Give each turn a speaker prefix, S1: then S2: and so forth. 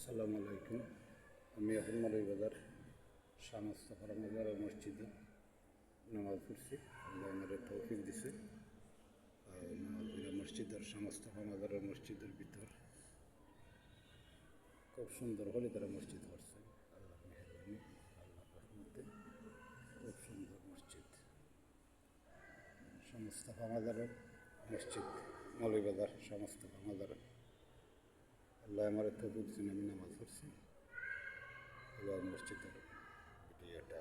S1: আসসালামু আলাইকুম। আমি এখন মৌলভীবাজার শাহ মোস্তফা মাজার মসজিদে নামাজ পড়ছি। আল্লাহ আমার তৌফিক দিছে। মসজিদের শাহ মোস্তফা মাজারের মসজিদের ভিতর খুব সুন্দর হলে তারা মসজিদ করছে। আল্লাহ মেহরবানি, আল্লাহ রহমতে খুব সুন্দর মসজিদ। শাহ মোস্তফা মাজারের মসজিদ, মৌলভীবাজার শাহ মোস্তফা মাজারের। আল্লাহ আমার তৌফিক দিয়েছেন, আমি নামাজ পড়ছি এবং মসজিদের ভিডিওটা